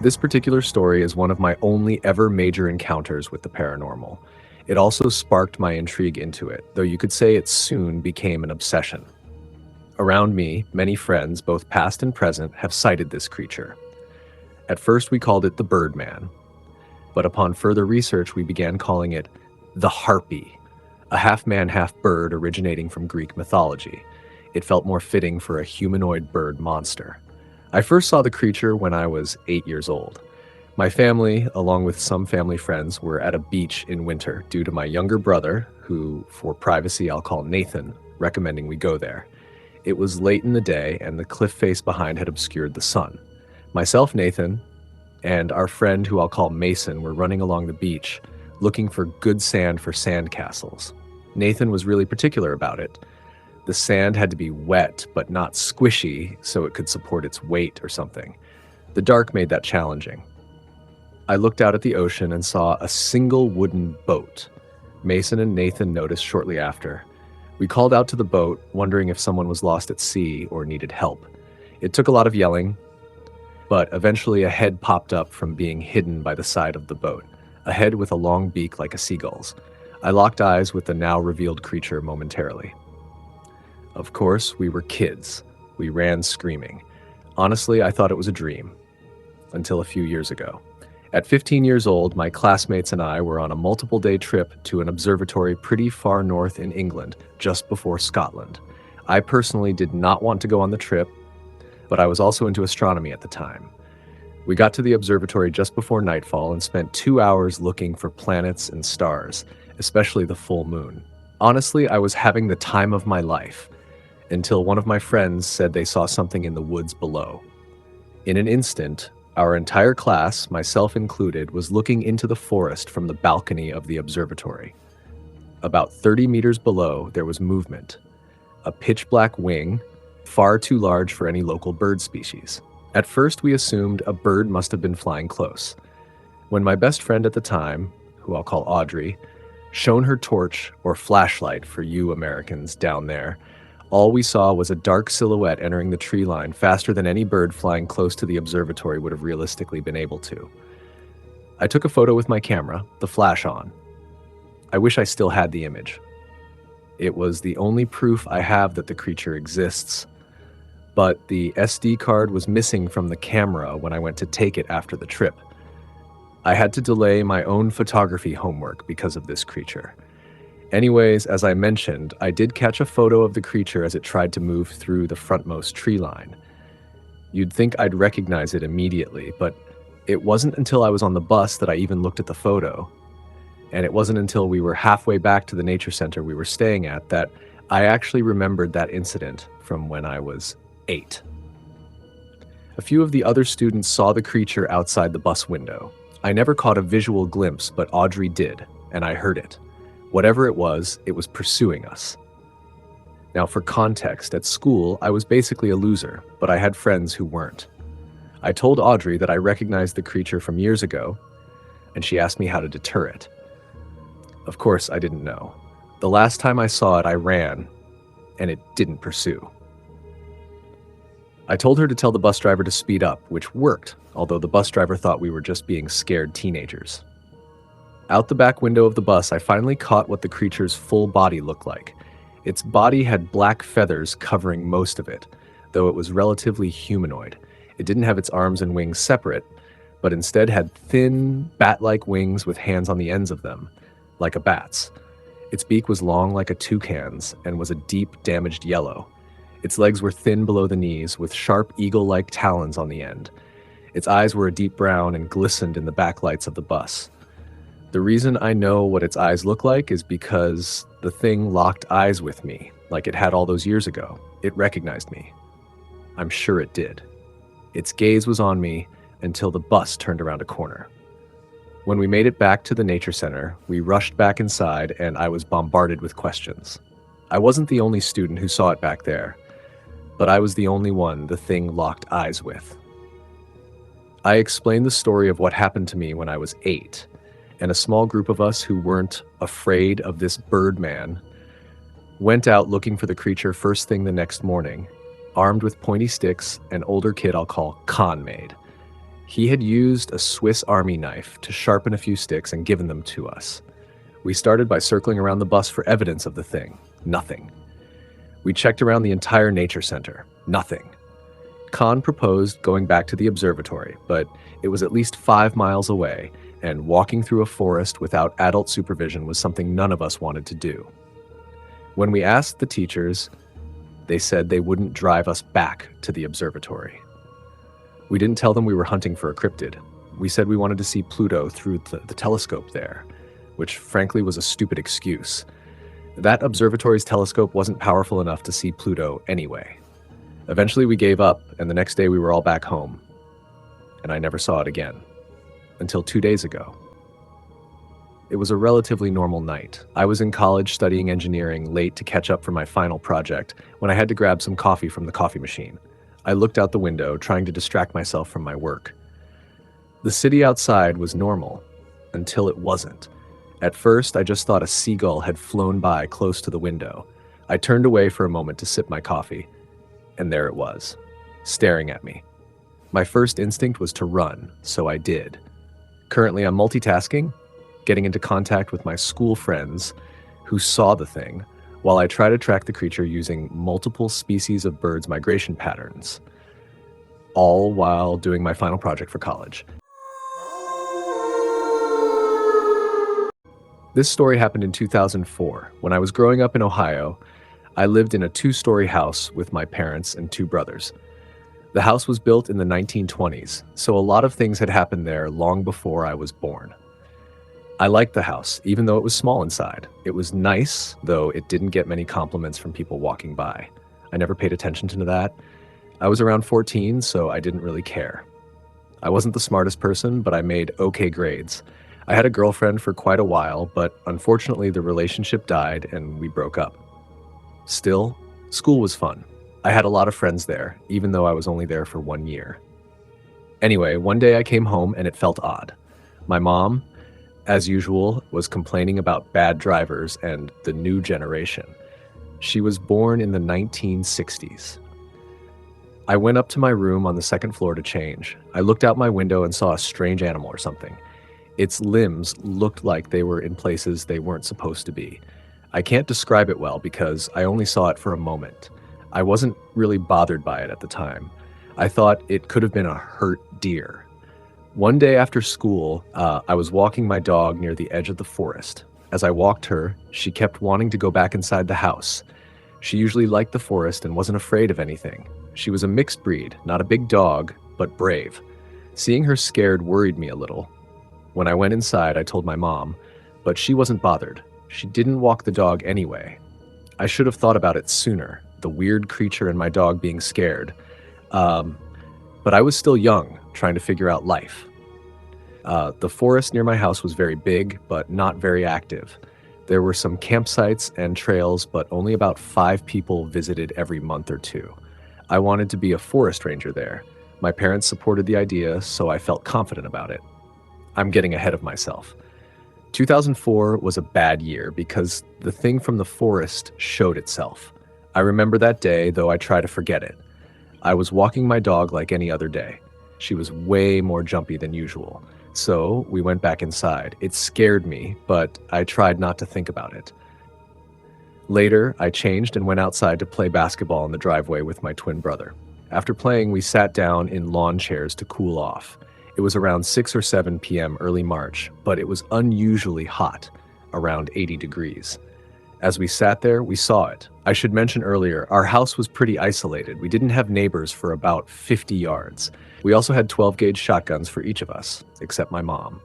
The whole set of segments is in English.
This particular story is one of my only ever major encounters with the paranormal. It also sparked my intrigue into it, though you could say it soon became an obsession. Around me, many friends, both past and present, have cited this creature. At first, we called it the Birdman, but upon further research, we began calling it the Harpy, a half-man, half-bird originating from Greek mythology. It felt more fitting for a humanoid bird monster. I first saw the creature when I was 8 years old. My family, along with some family friends, were at a beach in winter due to my younger brother, who, for privacy, I'll call Nathan, recommending we go there. It was late in the day, and the cliff face behind had obscured the sun. Myself, Nathan, and our friend, who I'll call Mason, were running along the beach, looking for good sand for sand castles. Nathan was really particular about it. The sand had to be wet, but not squishy, so it could support its weight or something. The dark made that challenging. I looked out at the ocean and saw a single wooden boat. Mason and Nathan noticed shortly after. We called out to the boat, wondering if someone was lost at sea or needed help. It took a lot of yelling, but eventually a head popped up from being hidden by the side of the boat, a head with a long beak like a seagull's. I locked eyes with the now revealed creature momentarily. Of course, we were kids. We ran screaming. Honestly, I thought it was a dream. Until a few years ago. At 15 years old, my classmates and I were on a multiple-day trip to an observatory pretty far north in England, just before Scotland. I personally did not want to go on the trip, but I was also into astronomy at the time. We got to the observatory just before nightfall and spent 2 hours looking for planets and stars, especially the full moon. Honestly, I was having the time of my life, until one of my friends said they saw something in the woods below. In an instant, our entire class, myself included, was looking into the forest from the balcony of the observatory. About 30 meters below, there was movement. A pitch-black wing, far too large for any local bird species. At first, we assumed a bird must have been flying close. When my best friend at the time, who I'll call Audrey, shone her torch, or flashlight for you Americans down there, all we saw was a dark silhouette entering the tree line faster than any bird flying close to the observatory would have realistically been able to. I took a photo with my camera, the flash on. I wish I still had the image. It was the only proof I have that the creature exists, but the SD card was missing from the camera when I went to take it after the trip. I had to delay my own photography homework because of this creature. Anyways, as I mentioned, I did catch a photo of the creature as it tried to move through the frontmost tree line. You'd think I'd recognize it immediately, but it wasn't until I was on the bus that I even looked at the photo. And it wasn't until we were halfway back to the nature center we were staying at that I actually remembered that incident from when I was 8. A few of the other students saw the creature outside the bus window. I never caught a visual glimpse, but Audrey did, and I heard it. Whatever it was pursuing us. Now, for context, at school, I was basically a loser, but I had friends who weren't. I told Audrey that I recognized the creature from years ago, and she asked me how to deter it. Of course, I didn't know. The last time I saw it, I ran, and it didn't pursue. I told her to tell the bus driver to speed up, which worked, although the bus driver thought we were just being scared teenagers. Out the back window of the bus, I finally caught what the creature's full body looked like. Its body had black feathers covering most of it, though it was relatively humanoid. It didn't have its arms and wings separate, but instead had thin, bat-like wings with hands on the ends of them, like a bat's. Its beak was long like a toucan's and was a deep, damaged yellow. Its legs were thin below the knees, with sharp eagle-like talons on the end. Its eyes were a deep brown and glistened in the backlights of the bus. The reason I know what its eyes look like is because the thing locked eyes with me, like it had all those years ago. It recognized me. I'm sure it did. Its gaze was on me until the bus turned around a corner. When we made it back to the nature center, we rushed back inside and I was bombarded with questions. I wasn't the only student who saw it back there, but I was the only one the thing locked eyes with. I explained the story of what happened to me when I was 8, and a small group of us who weren't afraid of this Birdman went out looking for the creature first thing the next morning, armed with pointy sticks, an older kid I'll call Con made. He had used a Swiss Army knife to sharpen a few sticks and given them to us. We started by circling around the bus for evidence of the thing. Nothing. We checked around the entire nature center. Nothing. Khan proposed going back to the observatory, but it was at least 5 miles away, and walking through a forest without adult supervision was something none of us wanted to do. When we asked the teachers, they said they wouldn't drive us back to the observatory. We didn't tell them we were hunting for a cryptid. We said we wanted to see Pluto through the telescope there, which frankly was a stupid excuse. That observatory's telescope wasn't powerful enough to see Pluto anyway. Eventually we gave up, and the next day we were all back home. And I never saw it again. Until 2 days ago. It was a relatively normal night. I was in college studying engineering, late to catch up for my final project, when I had to grab some coffee from the coffee machine. I looked out the window, trying to distract myself from my work. The city outside was normal, until it wasn't. At first, I just thought a seagull had flown by close to the window. I turned away for a moment to sip my coffee, and there it was, staring at me. My first instinct was to run, so I did. Currently, I'm multitasking, getting into contact with my school friends who saw the thing, while I try to track the creature using multiple species of birds' migration patterns, all while doing my final project for college. This story happened in 2004. When I was growing up in Ohio, I lived in a 2-story house with my parents and 2 brothers. The house was built in the 1920s, so a lot of things had happened there long before I was born. I liked the house, even though it was small inside. It was nice, though it didn't get many compliments from people walking by. I never paid attention to that. I was around 14, so I didn't really care. I wasn't the smartest person, but I made okay grades. I had a girlfriend for quite a while, but unfortunately the relationship died and we broke up. Still, school was fun. I had a lot of friends there, even though I was only there for 1 year. Anyway, one day I came home and it felt odd. My mom, as usual, was complaining about bad drivers and the new generation. She was born in the 1960s. I went up to my room on the 2nd floor to change. I looked out my window and saw a strange animal or something. Its limbs looked like they were in places they weren't supposed to be. I can't describe it well because I only saw it for a moment. I wasn't really bothered by it at the time. I thought it could have been a hurt deer. One day after school, I was walking my dog near the edge of the forest. As I walked her, she kept wanting to go back inside the house. She usually liked the forest and wasn't afraid of anything. She was a mixed breed, not a big dog, but brave. Seeing her scared worried me a little. When I went inside, I told my mom, but she wasn't bothered. She didn't walk the dog anyway. I should have thought about it sooner, the weird creature and my dog being scared. But I was still young, trying to figure out life. The forest near my house was very big, but not very active. There were some campsites and trails, but only about 5 people visited every month or 2. I wanted to be a forest ranger there. My parents supported the idea, so I felt confident about it. I'm getting ahead of myself. 2004 was a bad year because the thing from the forest showed itself. I remember that day, though I try to forget it. I was walking my dog like any other day. She was way more jumpy than usual. So we went back inside. It scared me, but I tried not to think about it. Later, I changed and went outside to play basketball in the driveway with my twin brother. After playing, we sat down in lawn chairs to cool off. It was around 6 or 7 p.m. early March, but it was unusually hot, around 80 degrees. As we sat there, we saw it. I should mention earlier, our house was pretty isolated. We didn't have neighbors for about 50 yards. We also had 12-gauge shotguns for each of us, except my mom.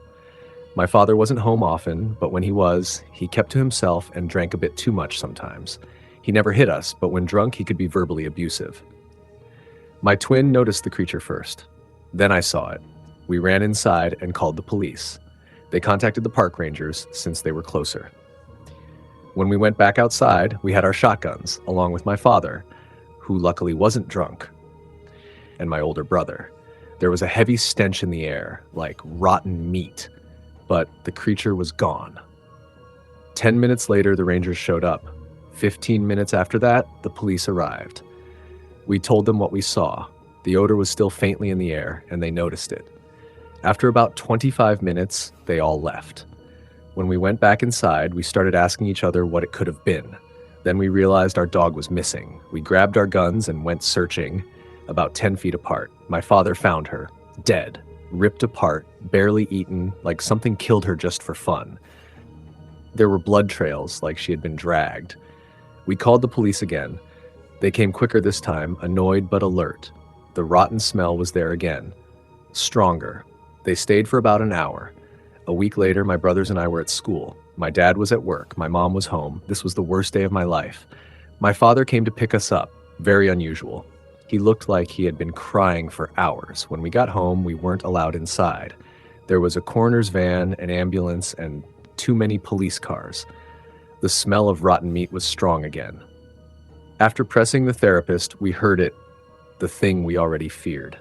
My father wasn't home often, but when he was, he kept to himself and drank a bit too much sometimes. He never hit us, but when drunk, he could be verbally abusive. My twin noticed the creature first. Then I saw it. We ran inside and called the police. They contacted the park rangers since they were closer. When we went back outside, we had our shotguns, along with my father, who luckily wasn't drunk, and my older brother. There was a heavy stench in the air, like rotten meat, but the creature was gone. 10 minutes later, the rangers showed up. 15 minutes after that, the police arrived. We told them what we saw. The odor was still faintly in the air, and they noticed it. After about 25 minutes, they all left. When we went back inside, we started asking each other what it could have been. Then we realized our dog was missing. We grabbed our guns and went searching about 10 feet apart. My father found her, dead, ripped apart, barely eaten, like something killed her just for fun. There were blood trails, like she had been dragged. We called the police again. They came quicker this time, annoyed but alert. The rotten smell was there again, stronger. They stayed for about an hour. A week later, my brothers and I were at school. My dad was at work. My mom was home. This was the worst day of my life. My father came to pick us up. Very unusual. He looked like he had been crying for hours. When we got home, we weren't allowed inside. There was a coroner's van, an ambulance, and too many police cars. The smell of rotten meat was strong again. After pressing the therapist, we heard it, the thing we already feared.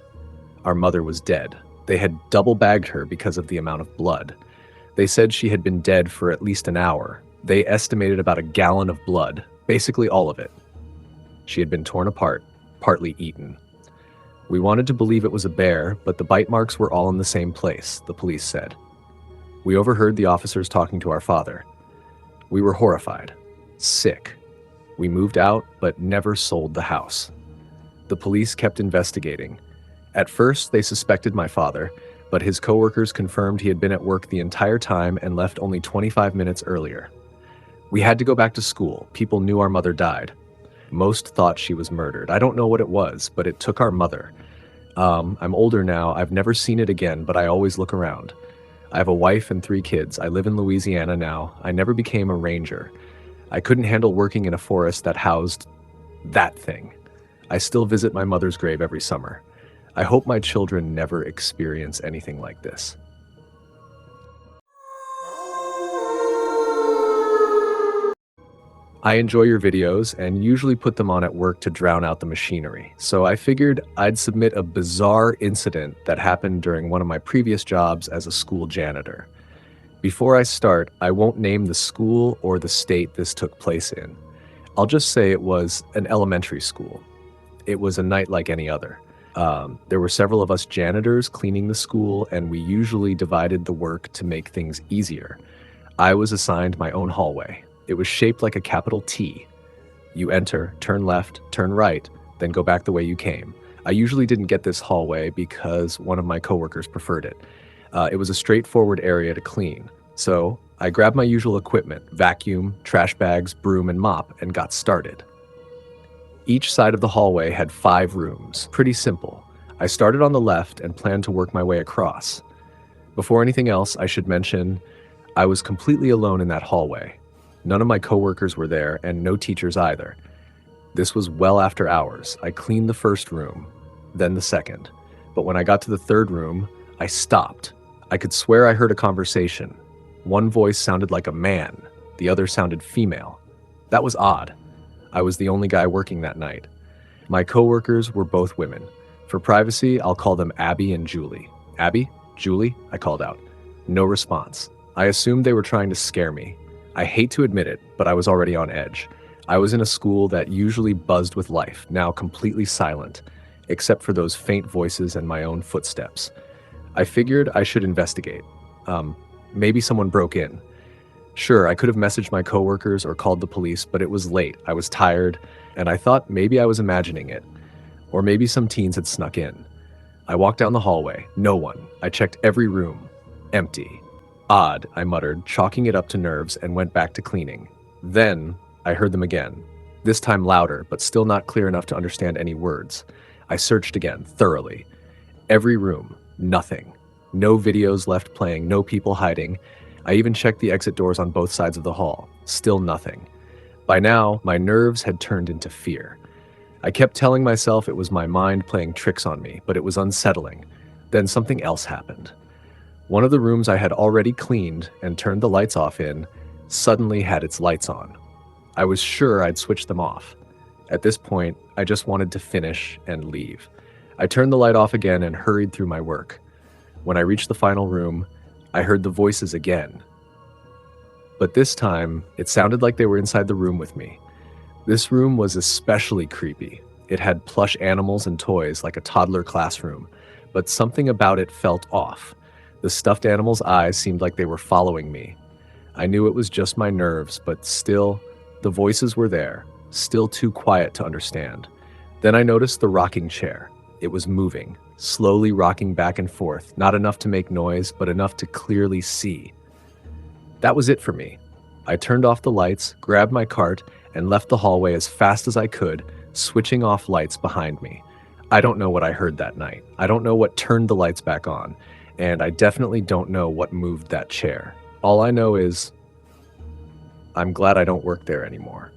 Our mother was dead. They had double-bagged her because of the amount of blood. They said she had been dead for at least an hour. They estimated about a gallon of blood, basically all of it. She had been torn apart, partly eaten. We wanted to believe it was a bear, but the bite marks were all in the same place, the police said. We overheard the officers talking to our father. We were horrified, sick. We moved out, but never sold the house. The police kept investigating. At first, they suspected my father, but his coworkers confirmed he had been at work the entire time and left only 25 minutes earlier. We had to go back to school. People knew our mother died. Most thought she was murdered. I don't know what it was, but it took our mother. I'm older now. I've never seen it again, but I always look around. I have a wife and 3 kids. I live in Louisiana now. I never became a ranger. I couldn't handle working in a forest that housed that thing. I still visit my mother's grave every summer. I hope my children never experience anything like this. I enjoy your videos and usually put them on at work to drown out the machinery. So I figured I'd submit a bizarre incident that happened during one of my previous jobs as a school janitor. Before I start, I won't name the school or the state this took place in. I'll just say it was an elementary school. It was a night like any other. There were several of us janitors cleaning the school, and we usually divided the work to make things easier. I was assigned my own hallway. It was shaped like a capital T. You enter, turn left, turn right, then go back the way you came. I usually didn't get this hallway because one of my coworkers preferred it. It was a straightforward area to clean. So I grabbed my usual equipment, vacuum, trash bags, broom, and mop, and got started. Each side of the hallway had 5 rooms. Pretty simple. I started on the left and planned to work my way across. Before anything else, I should mention I was completely alone in that hallway. None of my coworkers were there, and no teachers either. This was well after hours. I cleaned the first room, then the second. But when I got to the third room, I stopped. I could swear I heard a conversation. One voice sounded like a man, the other sounded female. That was odd. I was the only guy working that night. My coworkers were both women. For privacy, I'll call them Abby and Julie. Abby? Julie? I called out. No response. I assumed they were trying to scare me. I hate to admit it, but I was already on edge. I was in a school that usually buzzed with life, now completely silent, except for those faint voices and my own footsteps. I figured I should investigate. Maybe someone broke in. Sure, I could have messaged my coworkers or called the police, but it was late. I was tired, and I thought maybe I was imagining it. Or maybe some teens had snuck in. I walked down the hallway. No one. I checked every room. Empty. Odd, I muttered, chalking it up to nerves, and went back to cleaning. Then I heard them again. This time louder, but still not clear enough to understand any words. I searched again, thoroughly. Every room. Nothing. No videos left playing, no people hiding. I even checked the exit doors on both sides of the hall. Still nothing. By now, my nerves had turned into fear. I kept telling myself it was my mind playing tricks on me, but it was unsettling. Then something else happened. One of the rooms I had already cleaned and turned the lights off in suddenly had its lights on. I was sure I'd switched them off. At this point, I just wanted to finish and leave. I turned the light off again and hurried through my work. When I reached the final room, I heard the voices again. But this time, it sounded like they were inside the room with me. This room was especially creepy. It had plush animals and toys like a toddler classroom, but something about it felt off. The stuffed animal's eyes seemed like they were following me. I knew it was just my nerves, but still, the voices were there, still too quiet to understand. Then I noticed the rocking chair. It was moving, slowly rocking back and forth, not enough to make noise, but enough to clearly see. That was it for me. I turned off the lights, grabbed my cart, and left the hallway as fast as I could, switching off lights behind me. I don't know what I heard that night. I don't know what turned the lights back on, and I definitely don't know what moved that chair. All I know is I'm glad I don't work there anymore.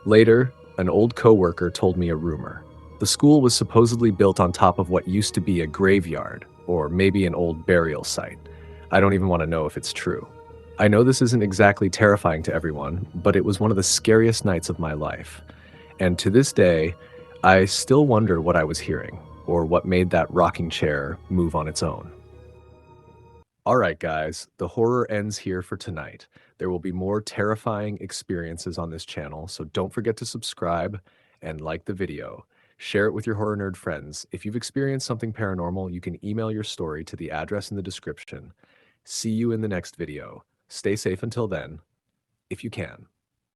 Later, an old coworker told me a rumor. The school was supposedly built on top of what used to be a graveyard, or maybe an old burial site. I don't even want to know if it's true. I know this isn't exactly terrifying to everyone, but it was one of the scariest nights of my life. And to this day, I still wonder what I was hearing, or what made that rocking chair move on its own. All right, guys, the horror ends here for tonight. There will be more terrifying experiences on this channel, so don't forget to subscribe and like the video. Share it with your horror nerd friends. If you've experienced something paranormal, you can email your story to the address in the description. See you in the next video. Stay safe until then, if you can.